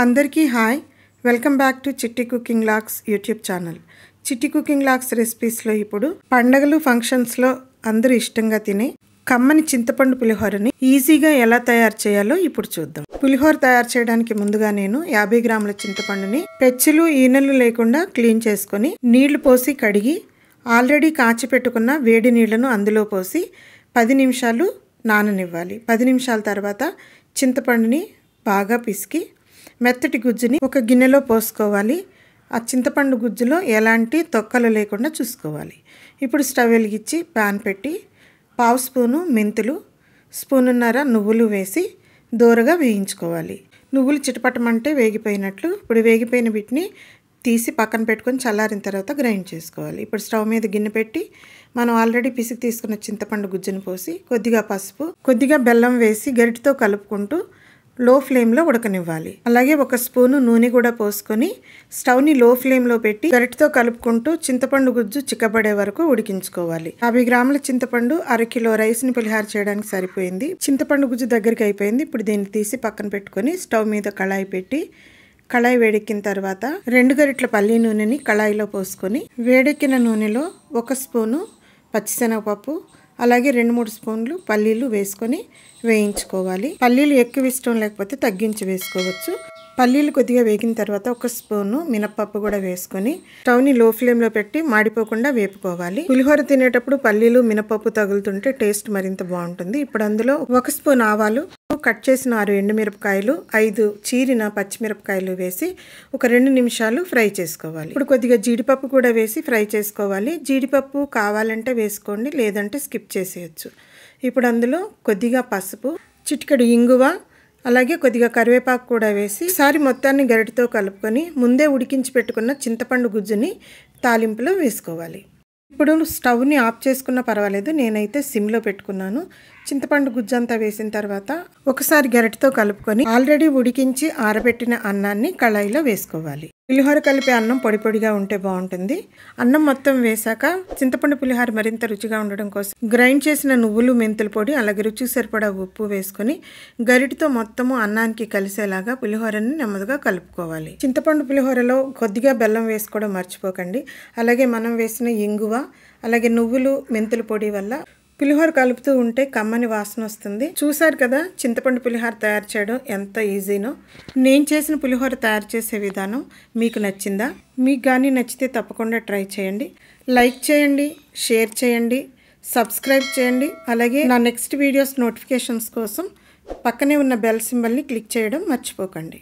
అందరికీ hi, welcome back to చిట్టి cooking vlogs YouTube channel. చిట్టి కుకింగ్ వ్లాగ్స్ రెసిపీస్లో ఇప్పుడు పండగలు ఫంక్షన్స్లో అందరూ ఇష్టంగా తినే కమ్మని చింతపండు పులిహోరని ఈజీగా ఎలా తయారు చేయాలో ఇప్పుడు చూద్దాం. పులిహోర తయారు చేయడానికి ముందుగా నేను 50 గ్రాముల చింతపండుని పెచ్చులు ఈనెలు లేకుండా క్లీన్ చేసుకొని నీళ్లు పోసి కడిగి ఆల్రెడీ కాచి పెట్టుకున్న వేడి నీళ్లను అందులో పోసి 10 నిమిషాలు నాననివ్వాలి. 10 నిమిషాల తర్వాత చింతపండుని బాగా పిసికి మెత్తటి గుజ్జుని ఒక గిన్నెలో పోసుకోవాలి. ఆ చింతపండు గుజ్జులో ఎలాంటి తొక్కలు లేకుండా చూసుకోవాలి. ఇప్పుడు స్టవ్ వెలిగించి ప్యాన్ పెట్టి 1/2 స్పూను మెంతులు, 1.5 స్పూన్ నువ్వులు వేసి దోరగా వేయించుకోవాలి. నువ్వులు చిటపటమంటే వేగిపోయినట్లు. ఇప్పుడు వేగిపోయిన వీటిని తీసి పక్కన పెట్టుకొని చల్లారిన తర్వాత గ్రైండ్ చేసుకోవాలి. ఇప్పుడు స్టవ్ మీద గిన్నె పెట్టి మనం ఆల్రెడీ పిసికి తీసుకున్న చింతపండు గుజ్జును పోసి కొద్దిగా పసుపు, కొద్దిగా బెల్లం వేసి గరిటెతో కలుపుకుంటూ లో ఫ్లేమ్లో ఉడకనివ్వాలి. అలాగే 1 స్పూను నూనె కూడా పోసుకొని స్టవ్ని లో ఫ్లేమ్లో పెట్టి గరిటెతో కలుపుకుంటూ చింతపండు గుజ్జు చిక్కబడే వరకు ఉడికించుకోవాలి. 50 గ్రాముల చింతపండు 1/2 కిలో రైస్ని పులిహోర చేయడానికి సరిపోయింది. చింతపండు గుజ్జు దగ్గరికి అయిపోయింది. ఇప్పుడు దీన్ని తీసి పక్కన పెట్టుకొని స్టవ్ మీద కళాయి పెట్టి కళాయి వేడెక్కిన తర్వాత 2 గరిటెల పల్లి నూనెని కళాయిలో పోసుకొని వేడెక్కిన నూనెలో 1 స్పూను పచ్చిశనగపప్పు, అలాగే 2-3 స్పూన్లు పల్లీలు వేసుకొని వేయించుకోవాలి. పల్లీలు ఎక్కువ ఇష్టం లేకపోతే తగ్గించి వేసుకోవచ్చు. పల్లీలు కొద్దిగా వేగిన తర్వాత 1 స్పూను మినపప్పు కూడా వేసుకొని స్టవ్ని లో ఫ్లేమ్లో పెట్టి మాడిపోకుండా వేపుకోవాలి. పులిహోర తినేటప్పుడు పల్లీలు మినపప్పు తగులుతుంటే టేస్ట్ మరింత బాగుంటుంది. ఇప్పుడు అందులో 1 స్పూన్ ఆవాలు, కట్ చేసిన 6 ఎండుమిరపకాయలు, 5 చీరిన పచ్చిమిరపకాయలు వేసి ఒక 2 నిమిషాలు ఫ్రై చేసుకోవాలి. ఇప్పుడు కొద్దిగా జీడిపప్పు కూడా వేసి ఫ్రై చేసుకోవాలి. జీడిపప్పు కావాలంటే వేసుకోండి, లేదంటే స్కిప్ చేసేయచ్చు. ఇప్పుడు అందులో కొద్దిగా పసుపు, చిటికెడు ఇంగువ, అలాగే కొద్దిగా కరివేపాకు కూడా వేసి ఒకసారి మొత్తాన్ని గరిటెతో కలుపుకొని ముందే ఉడికించి పెట్టుకున్న చింతపండు గుజ్జుని తాలింపులో వేసుకోవాలి. ఇప్పుడు స్టవ్ని ఆఫ్ చేసుకున్నా పర్వాలేదు, నేనైతే సిమ్లో పెట్టుకున్నాను. చింతపండు గుజ్జంతా వేసిన తర్వాత ఒకసారి గరిటెతో కలుపుకొని ఆల్రెడీ ఉడికించి ఆరబెట్టిన అన్నాన్ని కళాయిలో వేసుకోవాలి. పులిహోర కలిపే అన్నం పొడి పొడిగా ఉంటే బాగుంటుంది. అన్నం మొత్తం వేశాక చింతపండు పులిహోర మరింత రుచిగా ఉండడం కోసం గ్రైండ్ చేసిన నువ్వులు, మెంతుల పొడి, అలాగే రుచికి సరిపడా ఉప్పు వేసుకొని గరిటెతో మొత్తము అన్నానికి కలిసేలాగా పులిహోరని నెమ్మదిగా కలుపుకోవాలి. చింతపండు పులిహోరలో కొద్దిగా బెల్లం వేసుకోవడం మర్చిపోకండి. అలాగే మనం వేసిన ఇంగువ, అలాగే నువ్వులు, మెంతుల పొడి వల్ల పులిహోర కలుపుతూ ఉంటే కమ్మని వాసన వస్తుంది. చూసారు కదా చింతపండు పులిహోర తయారు చేయడం ఎంత ఈజీనో. నేను చేసిన పులిహోర తయారు చేసే విధానం మీకు నచ్చిందా? మీకు కానీ నచ్చితే తప్పకుండా ట్రై చేయండి. లైక్ చేయండి, షేర్ చేయండి, సబ్స్క్రైబ్ చేయండి. అలాగే నా నెక్స్ట్ వీడియోస్ నోటిఫికేషన్స్ కోసం పక్కనే ఉన్న బెల్ సింబల్ని క్లిక్ చేయడం మర్చిపోకండి.